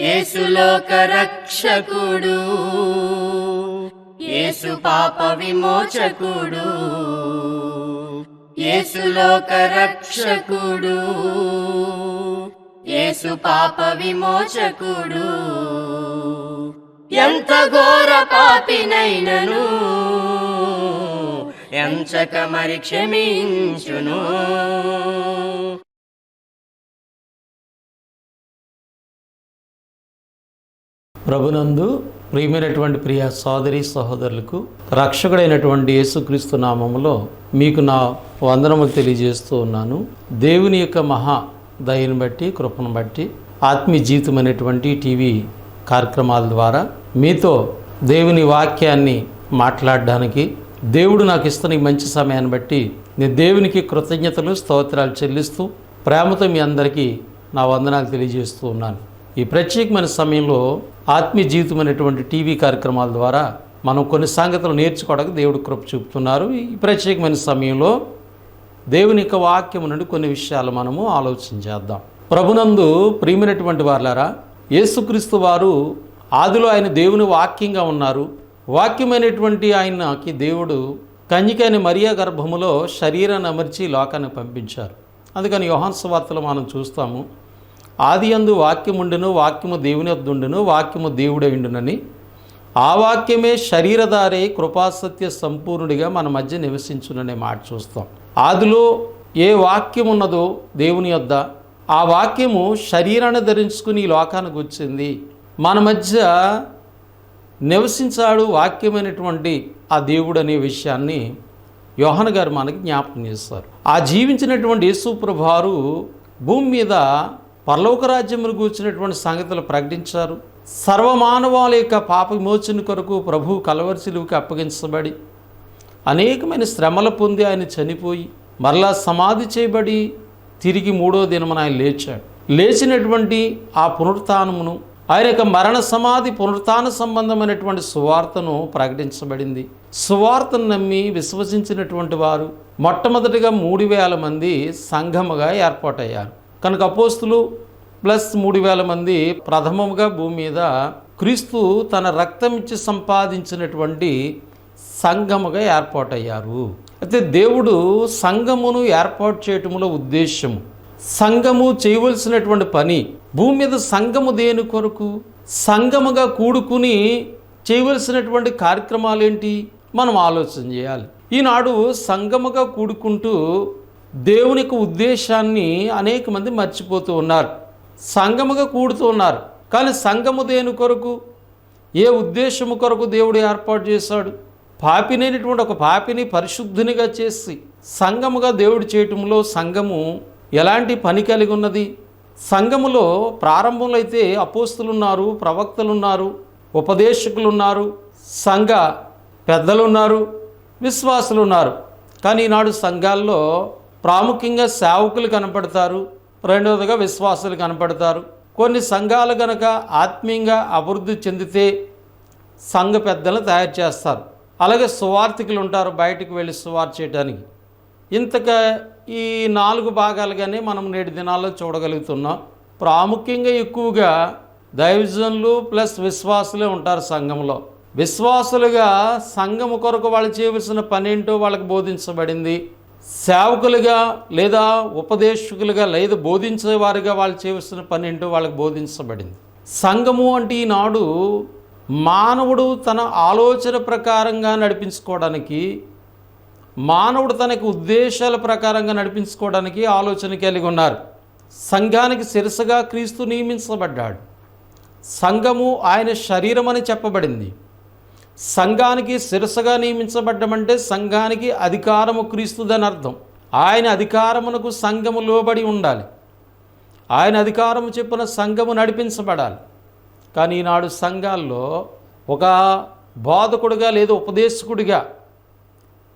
యేసు లోక రక్షకుడు, యేసు పాప విమోచకుడు, యేసు లోక రక్షకుడు, యేసు పాప విమోచకుడు. ఎంత ఘోర పాపినైనను ఎంచక మరి క్షమించును. ప్రభునందు ప్రియమైనటువంటి ప్రియ సోదరి సహోదరులకు రక్షకుడైనటువంటి యేసుక్రీస్తు నామములో మీకు నా వందనములు తెలియజేస్తూ ఉన్నాను. దేవుని యొక్క మహా దయను బట్టి, కృపను బట్టి ఆత్మీయ జీవితం అనేటువంటి టీవీ కార్యక్రమాల ద్వారా మీతో దేవుని వాక్యాన్ని మాట్లాడడానికి దేవుడు నాకు ఇస్తున్న ఈ మంచి సమయాన్ని బట్టి నేను దేవునికి కృతజ్ఞతలు స్తోత్రాలు చెల్లిస్తూ ప్రేమతో మీ అందరికీ నా వందనాలు తెలియజేస్తూ ఉన్నాను. ఈ ప్రత్యేకమైన సమయంలో ఆత్మీయ జీవితం అనేటువంటి టీవీ కార్యక్రమాల ద్వారా మనం కొన్ని సంగతులు నేర్చుకోవడానికి దేవుడు కృప చూపుతున్నారు. ఈ ప్రత్యేకమైన సమయంలో దేవుని యొక్క వాక్యం నుండి కొన్ని విషయాలు మనము ఆలోచన చేద్దాం. ప్రభునందు ప్రియమైనటువంటి వారులారా, యేసుక్రీస్తు వారు ఆదిలో ఆయన దేవుని వాక్యంగా ఉన్నారు. వాక్యమైనటువంటి ఆయనకి దేవుడు కన్యకైన మరియా గర్భములో శరీరాన్ని అమర్చి లోకాన్ని పంపించారు. అందుకని యోహాను సువార్తలో మనం చూస్తాము, ఆది యందు వాక్యముండును, వాక్యము దేవుని యొద్ద ఉండును, వాక్యము దేవుడైండునని. ఆ వాక్యమే శరీరధారే కృపాసత్య సంపూర్ణుడిగా మన మధ్య నివసించుననే మాట చూస్తాం. ఆదిలో ఏ వాక్యం ఉన్నదో దేవుని యొద్ద, ఆ వాక్యము శరీరాన్ని ధరించుకుని ఈ లోకానికి వచ్చింది, మన మధ్య నివసించాడు వాక్యమైనటువంటి ఆ దేవుడు అనే విషయాన్ని యోహాను గారు మనకి జ్ఞాపకం చేస్తారు. ఆ జీవించినటువంటి యేసు ప్రభువారు భూమి మీద పరలోక రాజ్యమును గూర్చినటువంటి సంగతులు ప్రకటించారు. సర్వమానవాళ యొక్క పాప విమోచన కొరకు ప్రభు కలవరి సిలువకి అప్పగించబడి అనేకమైన శ్రమలు పొంది ఆయన చనిపోయి మరలా సమాధి చేయబడి తిరిగి 3వ దినమున ఆయన లేచాడు. లేచినటువంటి ఆ పునరుత్థానమును, ఆయన యొక్క మరణ సమాధి పునరుత్థాన సంబంధమైనటువంటి సువార్తను ప్రకటించబడింది. సువార్తను నమ్మి విశ్వసించినటువంటి వారు మొట్టమొదటిగా 3,000 మంది సంఘముగా ఏర్పాటయ్యారు. కనుక అపోస్తులు ప్లస్ 3,000 మంది ప్రథమముగా భూమి మీద క్రీస్తు తన రక్తం ఇచ్చి సంపాదించినటువంటి సంఘముగా ఏర్పాటయ్యారు. అయితే దేవుడు సంఘమును ఏర్పాటు చేయటంలో ఉద్దేశము, సంఘము చేయవలసినటువంటి పని, భూమి మీద సంఘము దేని కొరకు, సంఘముగా కూడుకుని చేయవలసినటువంటి కార్యక్రమాలు ఏంటి మనం ఆలోచన చేయాలి. ఈనాడు సంఘముగా కూడుకుంటూ దేవుని యొక్క ఉద్దేశాన్ని అనేక మంది మర్చిపోతూ ఉన్నారు. సంఘముగా కూడుతూ ఉన్నారు, కానీ సంఘము దేని కొరకు, ఏ ఉద్దేశము కొరకు దేవుడు ఏర్పాటు చేశాడు? పాపినైనటువంటి ఒక పాపిని పరిశుద్ధునిగా చేసి సంఘముగా దేవుడు చేయటంలో సంఘము ఎలాంటి పని కలిగి ఉన్నది? సంఘములో ప్రారంభంలో అయితే అపోస్తులు ఉన్నారు, ప్రవక్తలు ఉన్నారు, ఉపదేశకులు ఉన్నారు, సంఘ పెద్దలు ఉన్నారు, విశ్వాసులు ఉన్నారు. కానీ ఈనాడు సంఘాల్లో ప్రాముఖ్యంగా సేవకులు కనపడతారు, రెండవదిగా విశ్వాసులు కనపడతారు. కొన్ని సంఘాలు కనుక ఆత్మీయంగా అభివృద్ధి చెందితే సంఘ పెద్దలను తయారు చేస్తారు. అలాగే సువార్థికులు ఉంటారు, బయటకు వెళ్ళి సువార్త చేయడానికి. ఇంతగా ఈ 4 భాగాలుగానే మనం నేటి దినాల్లో చూడగలుగుతున్నాం. ప్రాముఖ్యంగా ఎక్కువగా దైవజనులు ప్లస్ విశ్వాసులే ఉంటారు సంఘంలో. విశ్వాసులుగా సంఘము కొరకు వాళ్ళు చేయవలసిన పని ఏంటో వాళ్ళకి బోధించబడింది. సేవకులుగా లేదా ఉపదేశకులుగా లేదా బోధించేవారుగా వాళ్ళు చేయవలసిన పని ఏంటో వాళ్ళకి బోధించబడింది. సంఘము అంటే ఈనాడు మానవుడు తన ఆలోచన ప్రకారంగా నడిపించుకోవడానికి, మానవుడు తనకు ఉద్దేశాల ప్రకారంగా నడిపించుకోవడానికి ఆలోచన కలిగి ఉన్నారు. సంఘానికి శిరస్సుగా క్రీస్తు నియమించబడ్డాడు. సంఘము ఆయన శరీరం అని చెప్పబడింది. సంఘానికి శిరస్సుగా నియమించబడ్డమంటే సంఘానికి అధికారము క్రీస్తుదని అర్థం. ఆయన అధికారమునకు సంఘము లోబడి ఉండాలి. ఆయన అధికారము చెప్పున సంఘము నడిపించబడాలి. కానీ ఈనాడు సంఘాల్లో ఒక బోధకుడిగా లేదా ఉపదేశకుడిగా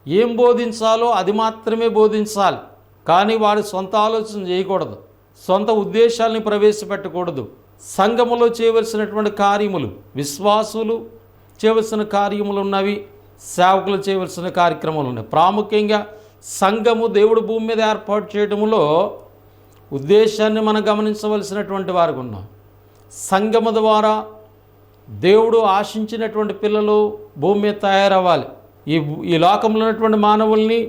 ఏం బోధించాలో అది మాత్రమే బోధించాలి. కానీ వాడు సొంత ఆలోచన చేయకూడదు, సొంత ఉద్దేశాలని ప్రవేశపెట్టకూడదు. సంఘములో చేయవలసినటువంటి కార్యములు, విశ్వాసులు చేయవలసిన కార్యములు ఉన్నవి, సేవకులు చేయవలసిన కార్యక్రమాలు ఉన్నాయి. ప్రాముఖ్యంగా సంఘము దేవుడు భూమి మీద ఏర్పాటు చేయడంలో ఉద్దేశాన్ని మనం గమనించవలసినటువంటి వారికి ఉన్నాం. సంఘము ద్వారా దేవుడు ఆశించినటువంటి పిల్లలు భూమి మీద తయారవ్వాలి. ఈ లోకంలో ఉన్నటువంటి మానవుల్ని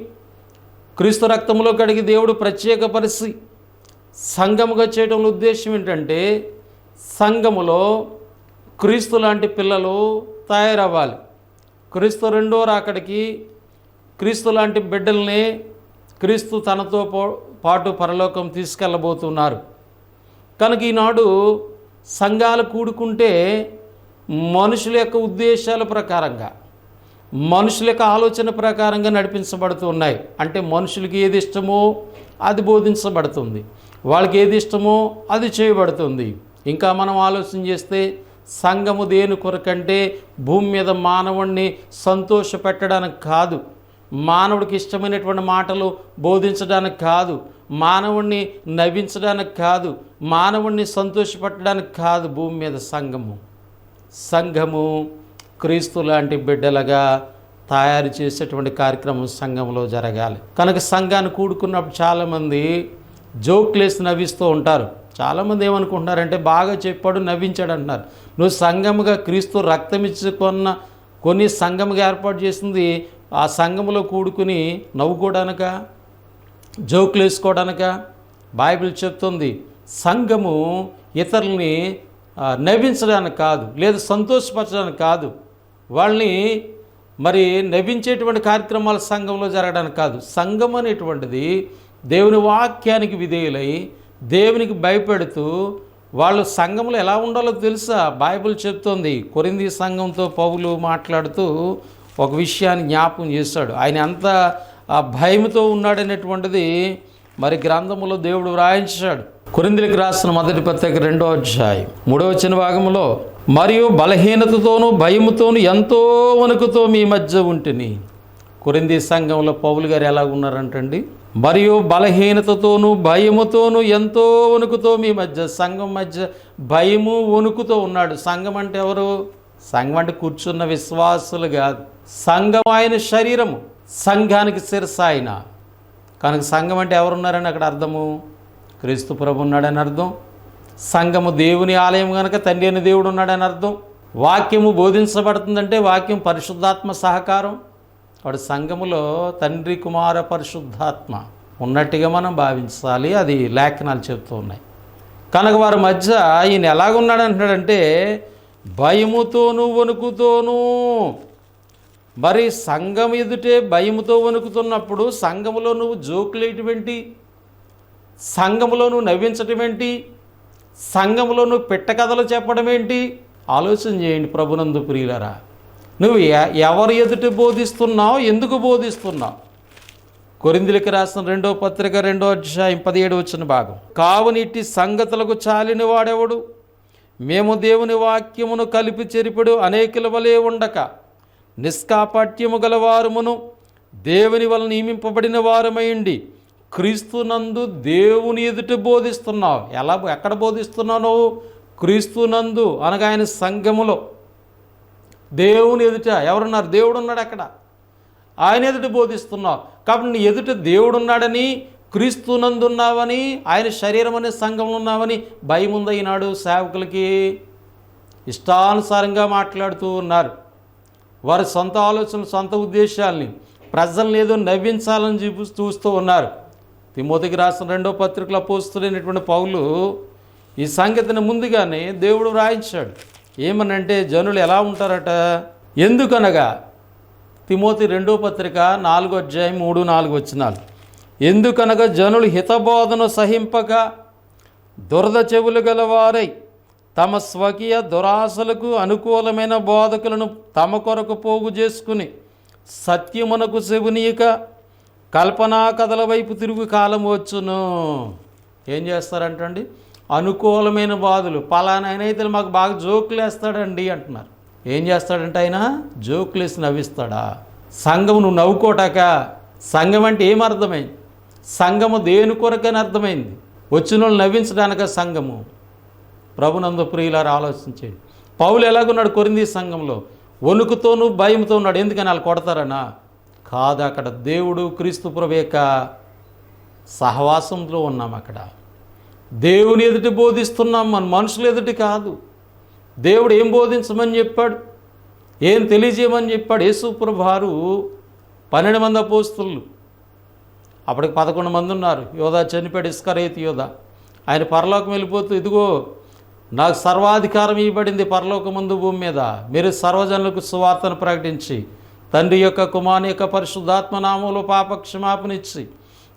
క్రీస్తు రక్తంలో కడిగి దేవుడు ప్రత్యేకపరిచి సంఘముగా చేయడంలో ఉద్దేశం ఏంటంటే సంఘములో క్రీస్తు లాంటి పిల్లలు తయారవ్వాలి. క్రీస్తు రెండో రాకడికి క్రీస్తు లాంటి బిడ్డల్ని క్రీస్తు తనతో పాటు పరలోకం తీసుకెళ్ళబోతున్నారు. కనుక ఈనాడు సంఘాలు కూడుకుంటే మనుషుల యొక్క ఉద్దేశాల ప్రకారంగా, మనుషుల యొక్క ఆలోచన ప్రకారంగా నడిపించబడుతూ ఉన్నాయి. అంటే మనుషులకి ఏది ఇష్టమో అది బోధించబడుతుంది, వాళ్ళకి ఏది ఇష్టమో అది చేయబడుతుంది. ఇంకా మనం ఆలోచన చేస్తే సంఘము దేని కొరకంటే భూమి మీద మానవుణ్ణి సంతోషపెట్టడానికి కాదు, మానవుడికి ఇష్టమైనటువంటి మాటలు బోధించడానికి కాదు, మానవుణ్ణి నవ్వించడానికి కాదు, మానవుణ్ణి సంతోషపెట్టడానికి కాదు. భూమి మీద సంఘము క్రీస్తు లాంటి బిడ్డలుగా తయారు చేసేటువంటి కార్యక్రమం సంఘంలో జరగాలి. కనుక సంఘాన్ని కూడుకున్నప్పుడు చాలామంది జోక్లేసి నవ్విస్తూ ఉంటారు. చాలామంది ఏమనుకుంటున్నారంటే బాగా చెప్పాడు, నవ్వించాడు అంటున్నారు. నువ్వు సంఘముగా క్రీస్తు రక్తం ఇచ్చుకున్న కొన్ని సంఘముగా ఏర్పాటు చేసింది ఆ సంఘములో కూడుకుని నవ్వుకోవడానిక, జోకులు వేసుకోవడానిక? బైబిల్ చెప్తుంది సంఘము ఇతరుల్ని నవ్వించడానికి కాదు, లేదా సంతోషపరచడానికి కాదు, వాళ్ళని మరి నవ్వించేటువంటి కార్యక్రమాలు సంఘంలో జరగడానికి కాదు. సంఘం అనేటువంటిది దేవుని వాక్యానికి విధేయులై దేవునికి భయపెడుతూ వాళ్ళు సంఘంలో ఎలా ఉండాలో తెలుసా? బైబిల్ చెప్తోంది. కొరింథీ సంఘంతో పౌలు మాట్లాడుతూ ఒక విషయాన్ని జ్ఞాపకం చేశాడు. ఆయన ఎంత భయంతో ఉన్నాడనేటువంటిది మరి గ్రంథములో దేవుడు వ్రాయించాడు. కొరింథీలకు రాసిన మొదటి పత్రిక 2వ అధ్యాయం 3వ వచన భాగంలో, మరియు బలహీనతతోనూ భయముతోనూ ఎంతో వణుకుతో మీ మధ్య ఉంటిని. కొరింథీ సంఘంలో పౌలు గారు ఎలా ఉన్నారంటండి? మరియు బలహీనతతోనూ భయముతోనూ ఎంతో వణుకుతో మీ మధ్య, సంఘం మధ్య భయము వణుకుతో ఉన్నాడు. సంఘం అంటే ఎవరు? సంఘం అంటే కూర్చున్న విశ్వాసులు కాదు. సంఘం ఆయన శరీరము, సంఘానికి శిరస్సు ఆయన. కనుక సంఘం అంటే ఎవరున్నారని అక్కడ అర్థము? క్రీస్తు ప్రభు ఉన్నాడని అర్థం. సంఘము దేవుని ఆలయం కనుక తండ్రి అయిన దేవుడు ఉన్నాడని అర్థం. వాక్యము బోధించబడుతుందంటే వాక్యం పరిశుద్ధాత్మ సహకారం. వాడు సంఘములో తండ్రి కుమార పరిశుద్ధాత్మ ఉన్నట్టుగా మనం భావించాలి. అది లేఖనాలు చెప్తూ ఉన్నాయి. కనుక వారి మధ్య ఈయన ఎలాగున్నాడు అంటున్నాడంటే భయముతోనూ వణుకుతోనూ. మరి సంఘం ఎదుటే భయముతో వణుకుతున్నప్పుడు సంఘములో నువ్వు జోకులేటువంటి, సంఘములో నువ్వు నవ్వించటం ఏంటి, సంఘములో నువ్వు పెట్టకథలు చెప్పడం ఏంటి? ఆలోచన చేయండి ప్రభునందు ప్రియులరా. నువ్వు ఎవరు ఎదుట బోధిస్తున్నావు, ఎందుకు బోధిస్తున్నావు? కొరింథీలకు రాసిన 2వ పత్రిక 2వ అధ్యాయం 17వ వచన భాగం, కావునిట్టి సంగతులకు చాలిన వాడెవడు? మేము దేవుని వాక్యమును కలిపి చెరిపెడు అనేకుల వలె ఉండక నిష్కాపట్యము గలవారమును దేవుని వలన నియమింపబడిన వారమైండి క్రీస్తునందు దేవుని ఎదుట బోధిస్తున్నావు. ఎక్కడ బోధిస్తున్నావు? క్రీస్తునందు అనగా ఆయన సంఘములో దేవుని ఎదుట. ఎవరున్నారు? దేవుడు ఉన్నాడు అక్కడ, ఆయన ఎదుట బోధిస్తున్నావు. కాబట్టి నీ ఎదుట దేవుడు ఉన్నాడని, క్రీస్తునందు ఉన్నావని, ఆయన శరీరం అనే సంఘంలో ఉన్నావని భయం ఉంది. ఈనాడు సేవకులకి ఇష్టానుసారంగా మాట్లాడుతూ ఉన్నారు. వారి సొంత ఆలోచనలు, సొంత ఉద్దేశాలని ప్రజలను ఏదో నవ్వించాలని చూస్తూ ఉన్నారు. తిమోతికి రాసిన 2వ పత్రికలో అపోస్తలుడైనటువంటి పౌలు ఈ సంగతిని ముందుగానే దేవుడు వ్రాయించాడు. ఏమనంటే జనులు ఎలా ఉంటారట? ఎందుకనగా తిమోతి 2వ పత్రిక 4వ అధ్యాయం 3-4 వచనాలు, ఎందుకనగా జనులు హితబోధను సహింపక దురద చెవులు గలవారై తమ స్వకీయ దురాశలకు అనుకూలమైన బోధకులను తమ కొరకు పోగు చేసుకుని సత్యమునకు చెవునీయక కల్పనా కథల వైపు తిరుగు కాలం వచ్చును. ఏం చేస్తారంటండి? అనుకూలమైన బాధలు. పలానా ఆయన అయితే మాకు బాగా జోకులు వేస్తాడండి అంటున్నారు. ఏం చేస్తాడంటే ఆయన జోకులు వేసి నవ్విస్తాడా? సంఘము నువ్వు నవ్వుకోటాక? సంఘం అంటే ఏమర్థమైంది? సంఘము దేని కొరకని అర్థమైంది? వచ్చిన వాళ్ళు నవ్వించడానిక సంఘము? ప్రభునందు ప్రియులారా ఆలోచించేది. పౌలు ఎలాగున్నాడు కొరింథీ సంఘంలో? వణుకుతోనూ భయంతో ఉన్నాడు. ఎందుకని? వాళ్ళు కొడతారనా? కాదు. అక్కడ దేవుడు క్రీస్తు ప్రభు యొక్క సహవాసంలో ఉన్నాం. అక్కడ దేవుని ఎదుటి బోధిస్తున్నాం, మన మనుషుల ఎదుటి కాదు. దేవుడు ఏం బోధించమని చెప్పాడు, ఏం తెలియజేయమని చెప్పాడు. యేసుప్రభు వారు 12 మంది అపోస్తలులు, అప్పటికి 11 మంది ఉన్నారు. యోధా చనిపోయాడు, ఇస్కరియోతు యోధా. ఆయన పరలోకం వెళ్ళిపోతూ, ఇదిగో నాకు సర్వాధికారం ఇవ్వబడింది పరలోకమందు భూమి మీద, మీరు సర్వజనులకు సువార్తను ప్రకటించి తండ్రి యొక్క కుమారుని యొక్క పరిశుద్ధాత్మ నామంలో పాప క్షమాపణ ఇచ్చి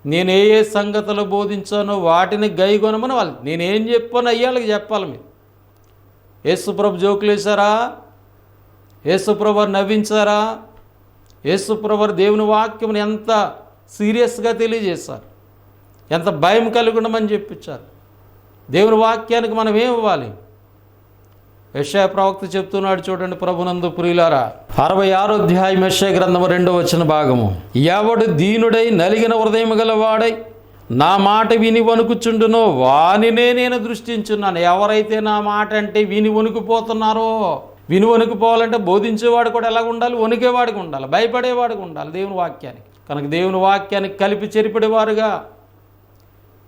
నేను ఏ ఏ సంగతులు బోధించానో వాటిని గైగొనమని వాళ్ళు, నేనేం చెప్పాను అయ్యాళ్ళకి చెప్పాలి. మీరు యేసుప్రభు జోకులు వేశారా? యేసుప్రభు నవ్వించారా? యేసుప్రభు దేవుని వాక్యమును ఎంత సీరియస్గా తెలియజేశారు, ఎంత భయం కలిగి ఉండమని చెప్పించారు. దేవుని వాక్యానికి మనం ఏం ఇవ్వాలి? యెషయా ప్రవక్త చెప్తున్నాడు చూడండి, ప్రభునందు ప్రియులారా, 66వ అధ్యాయం యెషయా గ్రంథము 2వ వచన భాగము. ఎవడు దీనుడై నలిగిన హృదయం గలవాడై నా మాట విని వణుకుచుండునో వానినే నేను దృష్టించున్నాను. ఎవరైతే నా మాట అంటే విని వణుకుపోతున్నారో, విని వణుకుపోవాలంటే బోధించేవాడు కూడా ఎలాగ ఉండాలి? వణికేవాడికి ఉండాలి, భయపడేవాడికి ఉండాలి దేవుని వాక్యానికి. కనుక దేవుని వాక్యానికి కలిపి చెరిపడేవారుగా,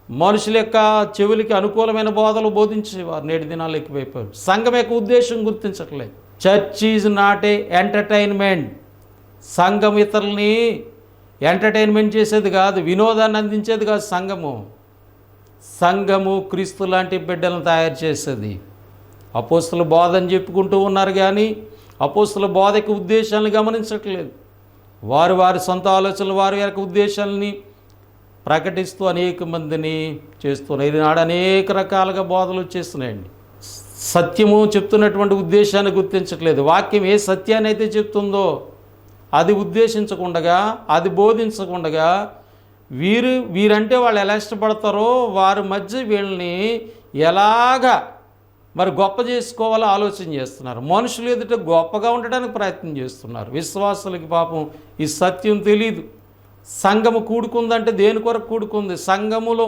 మనుషుల యొక్క చెవులకి అనుకూలమైన బోధలు బోధించేవారు నేటి దినాలు ఎక్కువైపోయారు. సంఘం యొక్క ఉద్దేశం గుర్తించట్లేదు. Church is not a entertainment. సంఘం ఇతరులని ఎంటర్టైన్మెంట్ చేసేది కాదు, వినోదాన్ని అందించేది కాదు. సంఘము క్రీస్తు లాంటి బిడ్డలను తయారు చేసేది. అపోస్తుల బోధ అని చెప్పుకుంటూ ఉన్నారు కానీ అపోస్తుల బోధ యొక్క ఉద్దేశాలను గమనించట్లేదు. వారి వారి సొంత ఆలోచనలు, వారి యొక్క ఉద్దేశాలని ప్రకటిస్తూ అనేక మందిని చేస్తున్నారు. ఈనాడు అనేక రకాలుగా బోధలు వచ్చేస్తున్నాయండి. సత్యము చెప్తున్నటువంటి ఉద్దేశాన్ని గుర్తించట్లేదు. వాక్యం ఏ సత్యాన్ని అయితే చెప్తుందో అది ఉద్దేశించకుండగా, అది బోధించకుండగా, వీరంటే వాళ్ళు ఎలా ఇష్టపడతారో వారి మధ్య వీళ్ళని ఎలాగా మరి గొప్ప చేసుకోవాలో ఆలోచన చేస్తున్నారు. మనుషులు ఎదుట గొప్పగా ఉండడానికి ప్రయత్నం చేస్తున్నారు. విశ్వాసులకి పాపం ఈ సత్యం తెలీదు. సంఘము కూడుకుందంటే దేని కొరకు కూడుకుంది? సంఘములో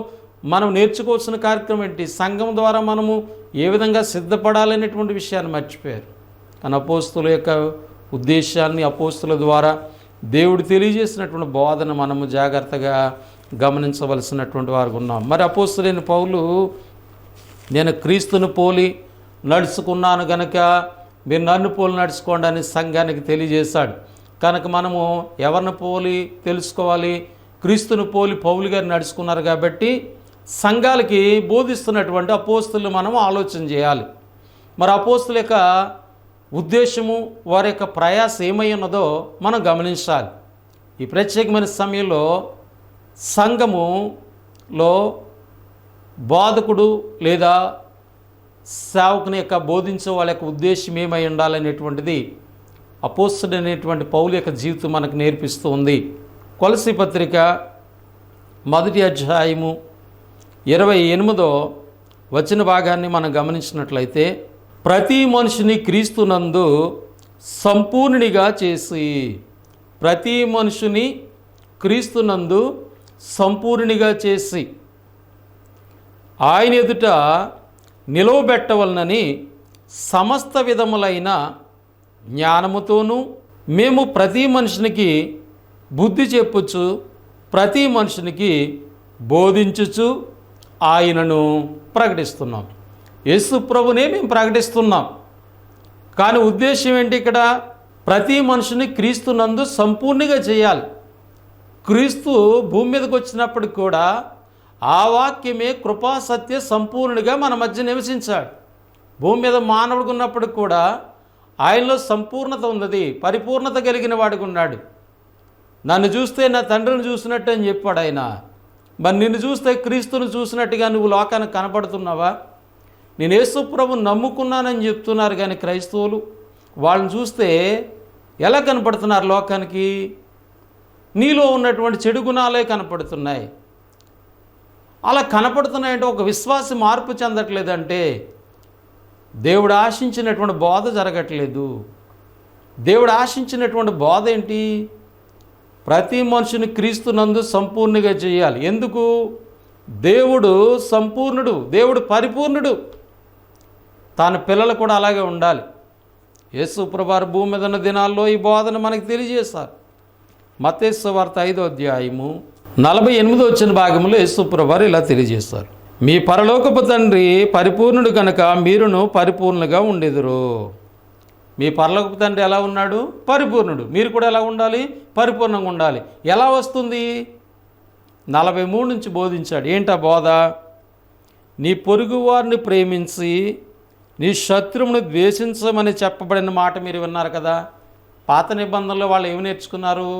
మనం నేర్చుకోవాల్సిన కార్యక్రమం ఏంటి? సంఘం ద్వారా మనము ఏ విధంగా సిద్ధపడాలనేటువంటి విషయాన్ని మర్చిపోయారు. కానీ అపోస్తుల యొక్క ఉద్దేశాన్ని, అపోస్తుల ద్వారా దేవుడు తెలియజేసినటువంటి బోధన మనము జాగ్రత్తగా గమనించవలసినటువంటి వారు ఉన్నాం. మరి అపోస్తులైన పౌలు, నేను క్రీస్తును పోలి నడుచుకున్నాను గనక మీరు నన్ను పోలి నడుచుకోండి అని సంఘానికి తెలియజేశాడు. కనుక మనము ఎవరిని పోలి తెలుసుకోవాలి? క్రీస్తును పోలి పౌలు గారు నడుచుకున్నారు కాబట్టి సంఘాలకి బోధిస్తున్నటువంటి అపోస్తులు మనం ఆలోచన చేయాలి. మరి అపోస్తుల యొక్క ఉద్దేశము, వారి యొక్క ప్రయాస ఏమై ఉన్నదో మనం గమనించాలి. ఈ ప్రత్యేకమైన సమయంలో సంఘములో బోధకుడు లేదా సేవకుని యొక్క బోధించే వాళ్ళ యొక్క ఉద్దేశం ఏమై ఉండాలనేటువంటిది అపోస్తుడైనటువంటి పౌలు యొక్క జీవితం మనకు నేర్పిస్తూ ఉంది. కొలసీ పత్రిక 1వ అధ్యాయము 28వ వచన భాగాన్ని మనం గమనించినట్లయితే, ప్రతి మనిషిని క్రీస్తునందు సంపూర్ణునిగా చేసి, ప్రతి మనుషుని క్రీస్తునందు సంపూర్ణునిగా చేసి ఆయన ఎదుట నిలవబెట్టవలనని సమస్త విధములైన జ్ఞానముతోనూ మేము ప్రతి మనుషునికి బుద్ధి చెప్పుచు, ప్రతి మనుషునికి బోధించుచు ఆయనను ప్రకటిస్తున్నాం. యేసు ప్రభునే మేము ప్రకటిస్తున్నాం. కానీ ఉద్దేశం ఏంటి ఇక్కడ? ప్రతి మనుషుని క్రీస్తునందు సంపూర్ణంగా చేయాలి. క్రీస్తు భూమి మీదకి వచ్చినప్పుడు కూడా ఆ వాక్యమే కృపా సత్య సంపూర్ణుడిగా మన మధ్య నివసించాడు. భూమి మీద మానవుడికి ఉన్నప్పుడు కూడా ఆయనలో సంపూర్ణత ఉన్నది, పరిపూర్ణత కలిగిన వాడికి ఉన్నాడు. నన్ను చూస్తే నా తండ్రిని చూసినట్టు అని చెప్పాడు ఆయన. మరి నిన్ను చూస్తే క్రీస్తుని చూసినట్టుగా నువ్వు లోకానికి కనపడుతున్నావా? నేను యేసు ప్రభువుని నమ్ముకున్నానని చెప్తున్నారు కానీ క్రైస్తవులు వాళ్ళని చూస్తే ఎలా కనపడుతున్నారు లోకానికి? నీలో ఉన్నటువంటి చెడు గుణాలే కనపడుతున్నాయి. అలా కనపడుతున్నాయంటే ఒక విశ్వాసి మార్పు చెందట్లేదంటే దేవుడు ఆశించినటువంటి బోధ జరగట్లేదు. దేవుడు ఆశించినటువంటి బోధ ఏంటి? ప్రతి మనుషుని క్రీస్తునందు సంపూర్ణంగా చేయాలి. ఎందుకు? దేవుడు సంపూర్ణుడు, దేవుడు పరిపూర్ణుడు. తన పిల్లలు కూడా అలాగే ఉండాలి. యేసు ప్రభువారు భూమి మీద ఉన్న దినాల్లో ఈ బోధన మనకు తెలియజేశారు. మత్తయి సువార్త 5వ అధ్యాయము 48వ వచన భాగంలో యేసు ప్రభువారు ఇలా తెలియజేశారు. మీ పరలోకపు తండ్రి పరిపూర్ణుడు కనుక మీరును పరిపూర్ణులుగా ఉండెదరు. మీ పరలోకపు తండ్రి ఎలా ఉన్నాడు? పరిపూర్ణుడు. మీరు కూడా ఎలా ఉండాలి? పరిపూర్ణంగా ఉండాలి. ఎలా వస్తుంది? 43 నుంచి బోధించాడు. ఏంటా బోధ? నీ పొరుగువారిని ప్రేమించి నీ శత్రువుని ద్వేషించమని చెప్పబడిన మాట మీరు విన్నారు కదా. పాత నిబంధనలో వాళ్ళు ఏమి నేర్చుకున్నారు?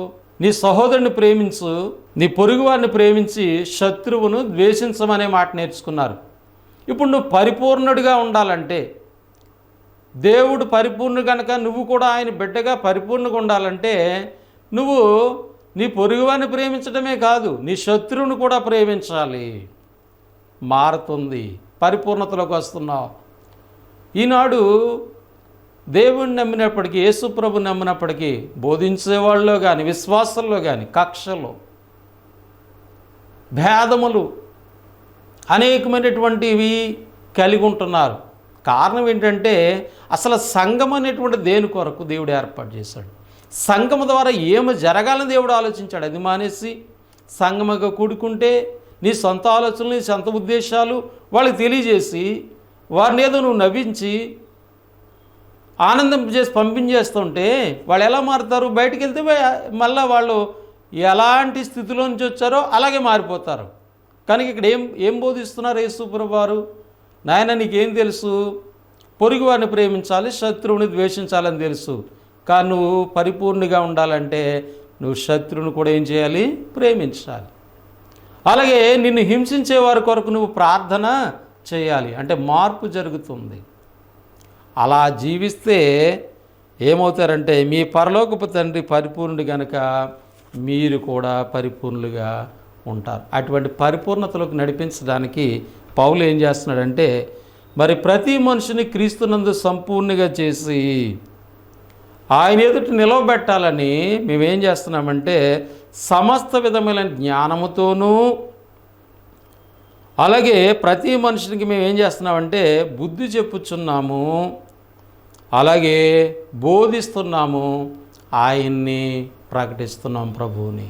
నీ సహోదరుని ప్రేమించు, నీ పొరుగువారిని ప్రేమించి శత్రువును ద్వేషించమనే మాట నేర్చుకున్నారు. ఇప్పుడు నువ్వు పరిపూర్ణుడిగా ఉండాలంటే, దేవుడు పరిపూర్ణుడు కనుక నువ్వు కూడా ఆయన బిడ్డగా పరిపూర్ణంగా ఉండాలంటే, నువ్వు నీ పొరుగువారిని ప్రేమించడమే కాదు, నీ శత్రువును కూడా ప్రేమించాలి. మారుతుంది, పరిపూర్ణతలోకి వస్తున్నావు. ఈనాడు దేవుణ్ణి నమ్మినప్పటికీ, యేసుప్రభు నమ్మినప్పటికీ బోధించేవాళ్ళలో కానీ విశ్వాసంలో కానీ కక్షలు, భేదములు అనేకమైనటువంటివి కలిగి ఉంటున్నారు. కారణం ఏంటంటే అసలు సంఘం అనేటువంటి దేని కొరకు దేవుడు ఏర్పాటు చేశాడు? సంఘం ద్వారా ఏమి జరగాలని దేవుడు ఆలోచించాడు. అది మానేసి సంఘముగా కూడుకుంటే నీ సొంత ఆలోచనలు, నీ సొంత ఉద్దేశాలు వాళ్ళకి తెలియజేసి వారిని ఏదో నువ్వు నవ్వించి ఆనందం చేసి పంపించేస్తుంటే వాళ్ళు ఎలా మారుతారు? బయటికి వెళ్తే మళ్ళీ వాళ్ళు ఎలాంటి స్థితిలో నుంచి వచ్చారో అలాగే మారిపోతారు. కనుక ఇక్కడ ఏం బోధిస్తున్నారు యేసుప్రభు వారు? నాయన నీకేం తెలుసు? పొరుగు వారిని ప్రేమించాలి, శత్రువుని ద్వేషించాలని తెలుసు. కానీ నువ్వు పరిపూర్ణిగా ఉండాలంటే నువ్వు శత్రువుని కూడా ఏం చేయాలి? ప్రేమించాలి. అలాగే నిన్ను హింసించే వారి కొరకు నువ్వు ప్రార్థన చేయాలి. అంటే మార్పు జరుగుతుంది. అలా జీవిస్తే ఏమవుతారంటే మీ పరలోకపు తండ్రి పరిపూర్ణుడు కనుక మీరు కూడా పరిపూర్ణులుగా ఉంటారు. అటువంటి పరిపూర్ణతలోకి నడిపించడానికి పౌలు ఏం చేస్తున్నాడంటే, మరి ప్రతి మనిషిని క్రీస్తునందు సంపూర్ణంగా చేసి ఆయన ఎదుట నిలవబెట్టాలని మేమేం చేస్తున్నామంటే సమస్త విధమైన జ్ఞానముతోనూ, అలాగే ప్రతి మనుషునికి మేము ఏం చేస్తున్నామంటే బుద్ధి చెప్పుచున్నాము, అలాగే బోధిస్తున్నాము, ఆయన్ని ప్రకటిస్తున్నాం ప్రభువుని.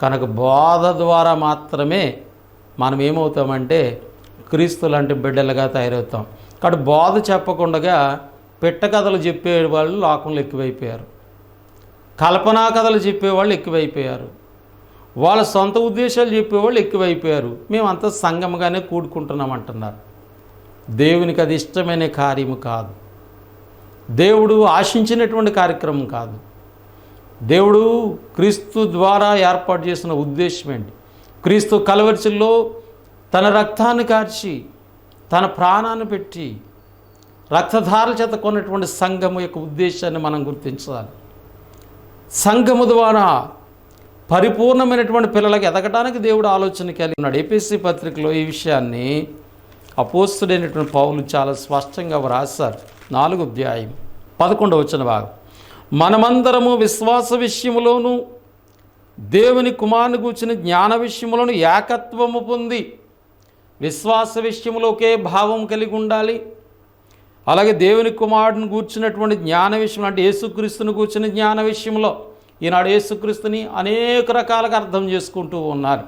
కనుక బోధ ద్వారా మాత్రమే మనం ఏమవుతామంటే క్రీస్తు లాంటి బిడ్డలుగా తయారవుతాం. కాబట్టి బోధ చెప్పకుండా పిట్ట కథలు చెప్పేవాళ్ళు లోకంలో ఎక్కువైపోయారు. కల్పనా కథలు చెప్పేవాళ్ళు ఎక్కువైపోయారు. వాళ్ళ సొంత ఉద్దేశాలు చెప్పేవాళ్ళు ఎక్కువైపోయారు. మేమంతా సంఘముగానే కూడుకుంటున్నాం అంటున్నారు. దేవునికి అది ఇష్టమైన కార్యము కాదు. దేవుడు ఆశించినటువంటి కార్యక్రమం కాదు. దేవుడు క్రీస్తు ద్వారా ఏర్పాటు చేసిన ఉద్దేశం ఏంటి? క్రీస్తు కలవరిలో తన రక్తాన్ని కార్చి తన ప్రాణాన్ని పెట్టి రక్తధారల చేత కొన్నటువంటి సంఘము యొక్క ఉద్దేశాన్ని మనం గుర్తించాలి. సంఘము ద్వారా పరిపూర్ణమైనటువంటి పిల్లలకి ఎదగడానికి దేవుడు ఆలోచన కలిగి ఉన్నాడు. ఎఫెసీ పత్రికలో ఈ విషయాన్ని అపోస్తలుడైనటువంటి పౌలు చాలా స్పష్టంగా రాశారు. 4వ అధ్యాయం 11వ వచన భాగం. మనమందరము విశ్వాస విషయములోను దేవుని కుమారుని గూర్చిన జ్ఞాన విషయములోను ఏకత్వము పొంది, విశ్వాస విషయంలో ఒకే భావం కలిగి ఉండాలి. అలాగే దేవుని కుమారుడిని గూర్చినటువంటి జ్ఞాన విషయం అంటే యేసుక్రీస్తుని గూర్చిన జ్ఞాన విషయంలో ఈనాడు యేసుక్రీస్తుని అనేక రకాలుగా అర్థం చేసుకుంటూ ఉన్నారు.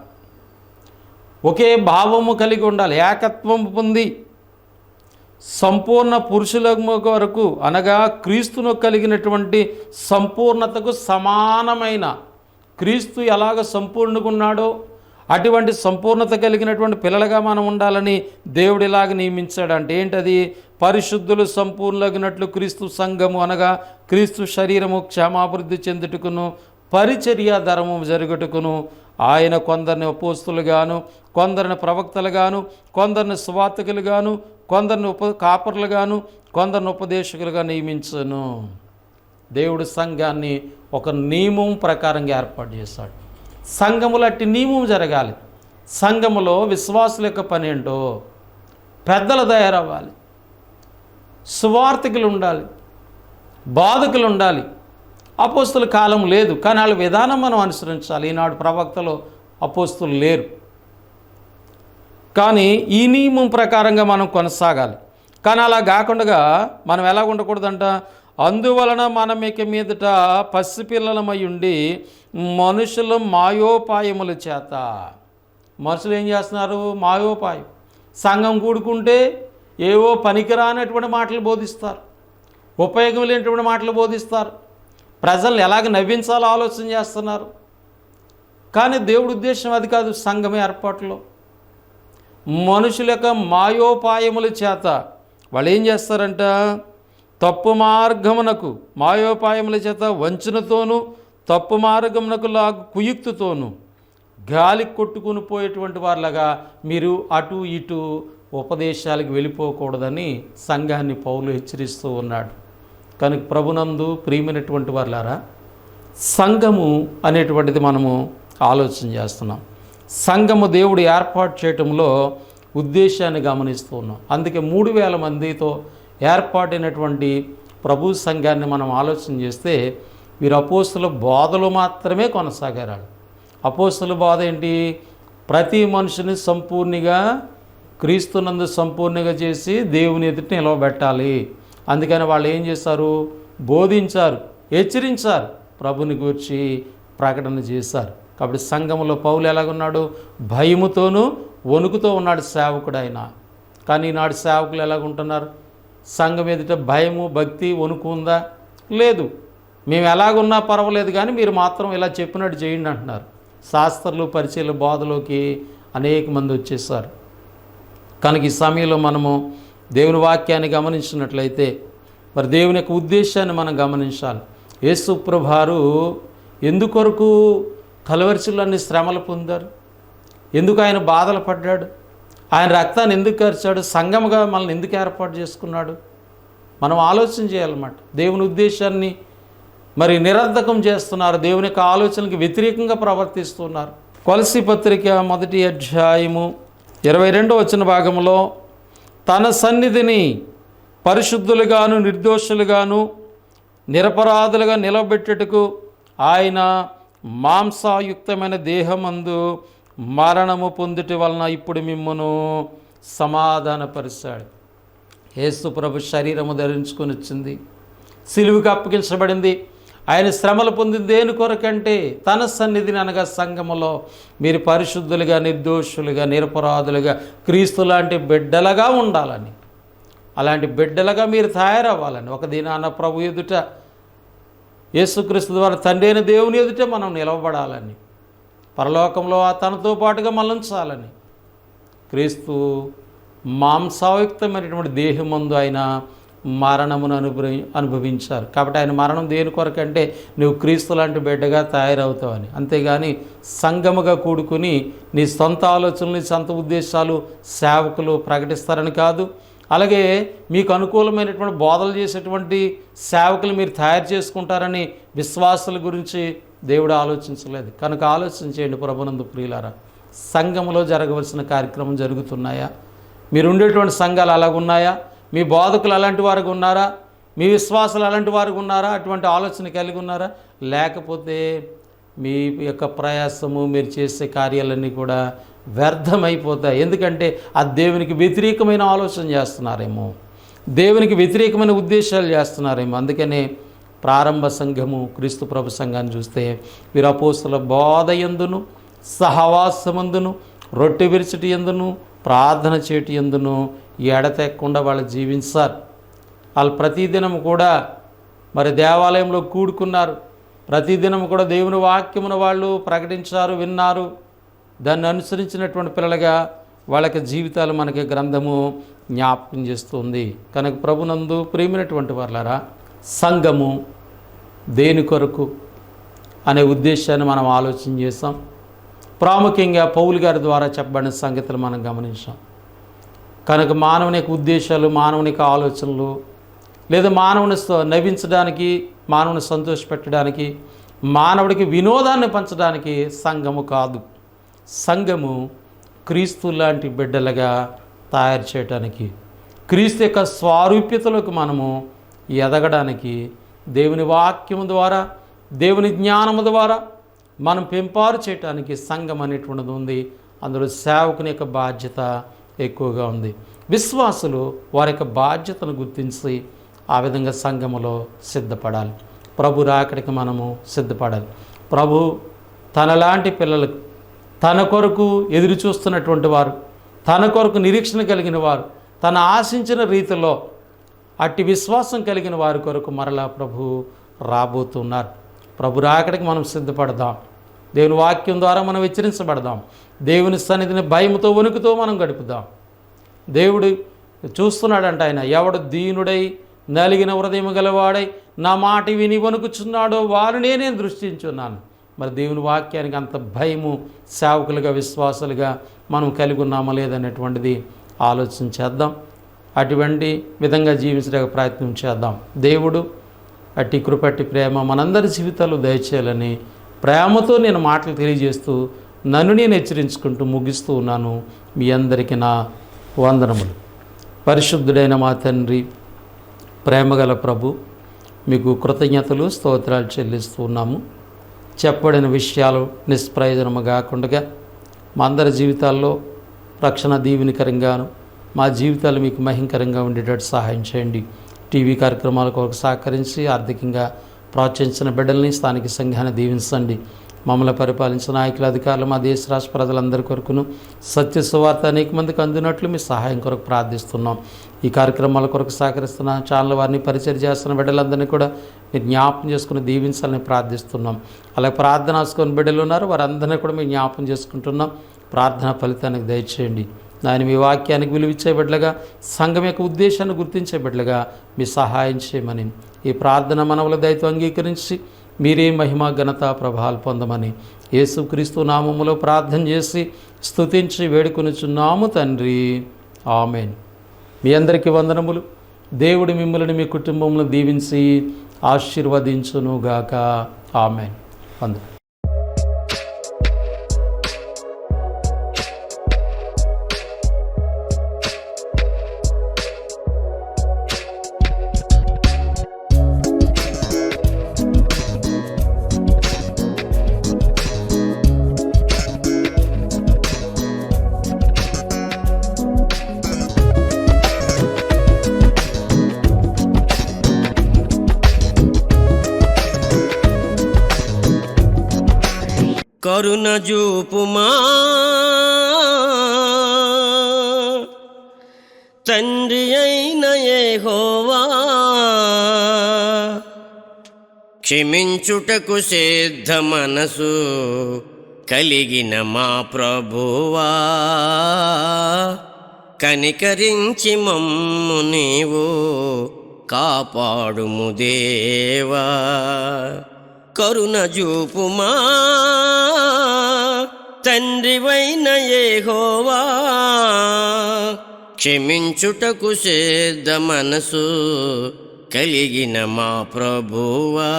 ఒకే భావము కలిగి ఉండాలి, ఏకత్వం పొంది సంపూర్ణ పురుషుల వరకు అనగా క్రీస్తును కలిగినటువంటి సంపూర్ణతకు సమానమైన, క్రీస్తు ఎలాగ సంపూర్ణంగా ఉన్నాడో అటువంటి సంపూర్ణత కలిగినటువంటి పిల్లలుగా మనం ఉండాలని దేవుడు ఇలాగ నియమించాడంటే ఏంటది? పరిశుద్ధులు సంపూర్ణగినట్లు క్రీస్తు సంఘము అనగా క్రీస్తు శరీరము క్షేమాభివృద్ధి చెందుటకును పరిచర్య ధర్మము జరుగుటకును ఆయన కొందరిని అపోస్తులుగాను, కొందరిని ప్రవక్తలుగాను, కొందరిని సువార్తికులుగాను, కొందరిని కాపరులుగాను, కొందరిని ఉపదేశకులుగా నియమించను. దేవుడు సంఘాన్ని ఒక నియమం ప్రకారంగా ఏర్పాటు చేశాడు. సంఘములో అట్టి నియమం జరగాలి. సంఘములో విశ్వాసుల యొక్క పని ఏంటో పెద్దలు తయారవ్వాలి, సువార్తికులు ఉండాలి, బాధకులు ఉండాలి. అపోస్తుల కాలం లేదు, కానీ వాళ్ళ విధానం మనం అనుసరించాలి. ఈనాడు ప్రవక్తలు అపోస్తులు లేరు, కానీ ఈ నియమం ప్రకారంగా మనం కొనసాగాలి. కానీ అలా కాకుండా మనం ఎలా ఉండకూడదంట? అందువలన మనం ఇక మీదట పసిపిల్లలమై ఉండి మనుషుల మాయోపాయముల చేత, మనుషులు ఏం చేస్తున్నారు? మాయోపాయం. సంఘం కూడుకుంటే ఏవో పనికిరానటువంటి మాటలు బోధిస్తారు, ఉపయోగం లేనటువంటి మాటలు బోధిస్తారు, ప్రజల్ని ఎలాగ నవ్వించాలో ఆలోచన చేస్తున్నారు. కానీ దేవుడి ఉద్దేశం అది కాదు. సంఘం ఏర్పాటులో మనుషుల యొక్క మాయోపాయముల చేత వాళ్ళు ఏం చేస్తారంట, తప్పు మార్గమునకు, మాయోపాయముల చేత వంచనతోనూ తప్పు మార్గమునకు లాగు కుయుక్తితోనూ గాలి కొట్టుకుని పోయేటువంటి వాళ్ళగా మీరు అటు ఇటు ఉపదేశాలకు వెళ్ళిపోకూడదని సంఘాన్ని పౌలు హెచ్చరిస్తూ ఉన్నాడు. కనుక ప్రభునందు ప్రియమైనటువంటి వాళ్ళారా, సంఘము అనేటువంటిది మనము ఆలోచన చేస్తున్నాం. సంఘము దేవుడు ఏర్పాటు చేయటంలో ఉద్దేశాన్ని గమనిస్తూ ఉన్నాం. అందుకే 3000 మందితో ఏర్పాటైనటువంటి ప్రభు సంఘాన్ని మనం ఆలోచన చేస్తే వీరు అపోస్తుల బోధలు మాత్రమే కొనసాగారు. అపోస్తుల బోధ ఏంటి? ప్రతి మనిషిని సంపూర్ణంగా క్రీస్తునందు సంపూర్ణంగా చేసి దేవుని ఎదుట నిలవబెట్టాలి. అందుకని వాళ్ళు ఏం చేశారు? బోధించారు, హెచ్చరించారు, ప్రభుని గూర్చి ప్రకటన చేశారు. కాబట్టి సంఘంలో పౌలు ఎలాగున్నాడు? భయముతోనూ వణుకుతో ఉన్నాడు సేవకుడు ఆయన. కానీ ఈనాడు సేవకులు ఎలాగుంటున్నారు? సంఘం ఎదుట భయము, భక్తి, వణుకు ఉందా? లేదు. మేము ఎలాగున్నా పర్వాలేదు కానీ మీరు మాత్రం ఇలా చెప్పినట్టు చేయండి అంటున్నారు. శాస్త్రులు, పరిచయాల బోధలోకి అనేక మంది వచ్చేసారు. కనుక ఈ సమయంలో మనము దేవుని వాక్యాన్ని గమనించినట్లయితే మరి దేవుని యొక్క ఉద్దేశాన్ని మనం గమనించాలి. యేసు ప్రభువారు ఎందుకొరకు కలవరిశిలోని శ్రమలు పొందారు? ఎందుకు ఆయన బాధలు పడ్డాడు? ఆయన రక్తాన్ని ఎందుకు ఖర్చాడు? సంఘముగా మనల్ని ఎందుకు ఏర్పాటు చేసుకున్నాడు? మనం ఆలోచన చేయాలన్నమాట. దేవుని ఉద్దేశాన్ని మరి నిరర్ధకం చేస్తున్నారు, దేవుని యొక్క ఆలోచనకి వ్యతిరేకంగా ప్రవర్తిస్తున్నారు. కొలసీ పత్రిక 1వ అధ్యాయము 22వ వచన భాగంలో తన సన్నిధిని పరిశుద్ధులుగాను నిర్దోషులుగాను నిరపరాధులుగా నిలబెట్టుటకు ఆయన మాంసాయుక్తమైన దేహమందు మరణము పొందుట వలన ఇప్పుడు మిమ్మును సమాధానపరిచాడు. యేసు ప్రభు శరీరము ధరించుకొని వచ్చింది, సిలువుకు అప్పగించబడింది. ఆయన శ్రమలు పొందింది దేని కొరకంటే తన సన్నిధిని అనగా సంఘములో మీరు పరిశుద్ధులుగా నిర్దోషులుగా నిరపరాధులుగా క్రీస్తు లాంటి బిడ్డలుగా ఉండాలని, అలాంటి బిడ్డలుగా మీరు తయారవ్వాలని, ఒక దినాన ప్రభు ఎదుట యేసుక్రీస్తు ద్వారా తండ్రి అయిన దేవుని ఎదుట మనం నిలవబడాలని, పరలోకంలో తనతో పాటుగా మళ్ళించాలని క్రీస్తు మాంసాయుక్తమైనటువంటి దేహమందు ఆయన మరణమును అనుభవించారు. కాబట్టి ఆయన మరణం దేని కొరకంటే నువ్వు క్రీస్తు లాంటి బిడ్డగా తయారవుతావని. అంతేగాని సంఘముగా కూడుకుని నీ సొంత ఆలోచనలు, నీ సొంత ఉద్దేశాలు సేవకులు ప్రకటిస్తారని కాదు. అలాగే మీకు అనుకూలమైనటువంటి బోధలు చేసేటువంటి సేవకులు మీరు తయారు చేసుకుంటారని విశ్వాసుల గురించి దేవుడు ఆలోచించలేదు. కనుక ఆలోచన చేయండి ప్రభునందు ప్రియులారా, సంఘములో జరగవలసిన కార్యక్రమం జరుగుతున్నాయా? మీరు ఉండేటువంటి సంఘాలు అలాగున్నాయా? మీ బోధకులు అలాంటి వారికి ఉన్నారా? మీ విశ్వాసాలు అలాంటి వారికి ఉన్నారా? అటువంటి ఆలోచన కలిగి ఉన్నారా? లేకపోతే మీ యొక్క ప్రయాసము, మీరు చేసే కార్యాలన్నీ కూడా వ్యర్థమైపోతాయి. ఎందుకంటే అది దేవునికి వ్యతిరేకమైన ఆలోచన చేస్తున్నారేమో, దేవునికి వ్యతిరేకమైన ఉద్దేశాలు చేస్తున్నారేమో. అందుకనే ప్రారంభ సంఘము క్రీస్తు ప్రభు సంఘాన్ని చూస్తే వీరు అపోస్తుల బోధ యందును, సహవాసమందును, రొట్టె విరిచిటి యందును, ప్రార్థన చేటి యందును ఎడతెక్కకుండా వాళ్ళు జీవించారు. వాళ్ళు ప్రతిదినం కూడా మరి దేవాలయంలో కూడుకున్నారు. ప్రతిదినం కూడా దేవుని వాక్యమును వాళ్ళు ప్రకటించారు, విన్నారు. దాన్ని అనుసరించినటువంటి పిల్లలుగా వాళ్ళకి జీవితాలు మనకి గ్రంథము జ్ఞాపకం చేస్తుంది. కనుక ప్రభునందు ప్రియమైనటువంటి వాళ్ళారా, సంఘము దేని కొరకు అనే ఉద్దేశాన్ని మనం ఆలోచన చేసాం. ప్రాముఖ్యంగా పౌలు గారి ద్వారా చెప్పబడిన సంగతులు మనం గమనించాం. కనుక మానవుని యొక్క ఉద్దేశాలు, మానవుని యొక్క ఆలోచనలు, లేదా మానవుని నవ్వించడానికి, మానవుని సంతోషపెట్టడానికి, మానవుడికి వినోదాన్ని పంచడానికి సంఘము కాదు. సంఘము క్రీస్తు లాంటి బిడ్డలుగా తయారు చేయడానికి, క్రీస్తు యొక్క స్వారూప్యతలోకి మనము ఎదగడానికి, దేవుని వాక్యము ద్వారా, దేవుని జ్ఞానము ద్వారా మనం పెంపారు చేయడానికి సంఘం అనేటువంటిది ఉంది. అందులో సేవకుని యొక్క బాధ్యత ఎక్కువగా ఉంది. విశ్వాసులు వారి యొక్క బాధ్యతను గుర్తించి ఆ విధంగా సంఘములో సిద్ధపడాలి. ప్రభు రాకడికి మనము సిద్ధపడాలి. ప్రభు తనలాంటి పిల్లలకు, తన కొరకు ఎదురు చూస్తున్నటువంటి వారు, తన కొరకు నిరీక్షణ కలిగిన వారు, తను ఆశించిన రీతిలో అట్టి విశ్వాసం కలిగిన వారి కొరకు మరలా ప్రభు రాబోతున్నారు. ప్రభు రాకడికి మనం సిద్ధపడదాం. దేవుని వాక్యం ద్వారా మనం హెచ్చరించబడదాం. దేవుని సన్నిధిని భయముతో వణుకుతో మనం గడుపుదాం. దేవుడు చూస్తున్నాడంట. ఆయన ఎవడు దీనుడై నలిగిన హృదయం గలవాడై నా మాట విని వణుకుచున్నాడో వారినే నేను దృష్టించున్నాను. మరి దేవుని వాక్యానికి అంత భయము సేవకులుగా, విశ్వాసులుగా మనం కలిగి ఉన్నామా లేదనేటువంటిది ఆలోచన చేద్దాం. అటువంటి విధంగా జీవించడానికి ప్రయత్నం చేద్దాం. దేవుడు అట్టి కృపట్టి ప్రేమ మనందరి జీవితాలు దయచేయాలని ప్రేమతో నేను మాటలు తెలియజేస్తూ నన్ను నేను హెచ్చరించుకుంటూ ముగిస్తూ ఉన్నాను. మీ అందరికీ నా వందనములు. పరిశుద్ధుడైన మా తండ్రి, ప్రేమగల ప్రభు, మీకు కృతజ్ఞతలు, స్తోత్రాలు చెల్లిస్తూ ఉన్నాము. చెప్పబడిన విషయాలు నిష్ప్రయోజనము కాకుండా మా అందరి జీవితాల్లో రక్షణ దీవెనకరంగాను, మా జీవితాలు మీకు మహింకరంగా ఉండేటట్టు సహాయం చేయండి. టీవీ కార్యక్రమాల కొరకు సహకరించి ఆర్థికంగా ప్రోత్సహించిన బిడ్డల్ని, స్థానిక సంఘాన్ని దీవించండి. మమ్మల్ని పరిపాలించిన నాయకుల, అధికారులు, మా దేశ రాష్ట్ర ప్రజలందరి కొరకును సత్య సువార్త అనేక మందికి అందినట్లు మీ సహాయం కొరకు ప్రార్థిస్తున్నాం. ఈ కార్యక్రమాల కొరకు సహకరిస్తున్న ఛానల్ వారిని, పరిచయం చేస్తున్న బిడ్డలందరినీ కూడా మీరు జ్ఞాపం చేసుకుని దీవించాలని ప్రార్థిస్తున్నాం. అలాగే ప్రార్థన ఆసుకొని బిడ్డలు ఉన్నారు, వారందరినీ కూడా మేము జ్ఞాపం చేసుకుంటున్నాం. ప్రార్థన ఫలితానికి దయచేయండి. దాని మీ వాక్యానికి విలువిచ్చే బిడ్డలుగా, సంఘం యొక్క ఉద్దేశాన్ని గుర్తించే బిడ్డలుగా మీ సహాయం చేయమని ఈ ప్రార్థన మనవుల దయతో అంగీకరించి మీరే మహిమ, ఘనత, ప్రభావాలు పొందమని యేసుక్రీస్తు నామములో ప్రార్థన చేసి స్తుతించి వేడుకొనుచున్నాము తండ్రి. ఆమేన్. మీ అందరికీ వందనములు. దేవుడు మిమ్మల్ని, మీ కుటుంబంలో దీవించి ఆశీర్వదించునుగాక. ఆమేన్. వందనం. కరుణ చూపుమా తండ్రి అయిన యెహోవా, క్షమించుటకు సిద్ధ మనసు కలిగిన మా ప్రభువా, కనికరించి మమ్ము నీవు కాపాడుము దేవా. కరుణ చూపుమా తండ్రివైన యెహోవా, క్షమించుటకు సిద్ధ మనసు కలిగిన మా ప్రభువా,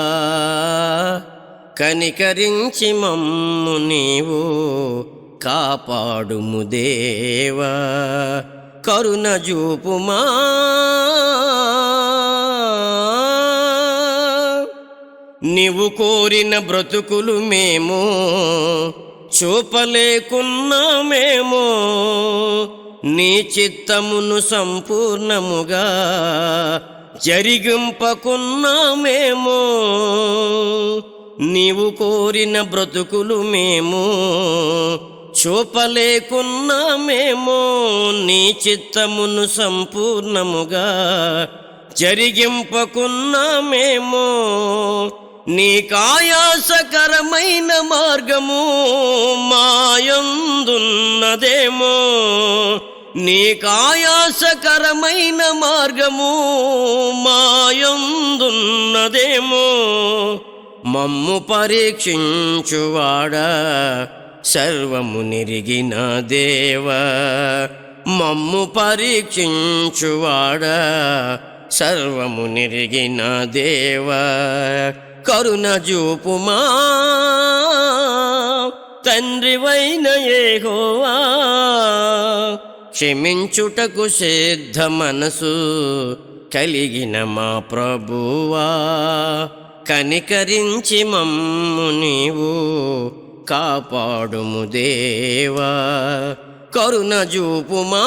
కనికరించి మమ్ము నీవు కాపాడుము దేవా. కరుణ చూపుమా. నీవు కోరిన బ్రతుకులు మేము చూపలేకున్నామేమో, నీ చిత్తమును సంపూర్ణముగా జరిగింపకున్నామేమో. నీవు కోరిన బ్రతుకులు మేము చూపలేకున్నామేమో, నీ చిత్తమును సంపూర్ణముగా జరిగింపకున్నామేమో. నీకాయాసకరమైన మార్గము మాయందున్నదేమో, నీకాయాసకరమైన మార్గము మాయందున్నదేమో. మమ్ము పరీక్షించువాడా, సర్వము నిరిగిన దేవా, మమ్ము పరీక్షించువాడా, సర్వము నిరిగిన దేవా. కరుణ చూపుమా తండ్రివైన యెహోవా, క్షమించుటకు సిద్ధ మనసు కలిగిన మా ప్రభువా, కనికరించి మమ్ము నీవు కాపాడుము దేవా. కరుణ చూపుమా.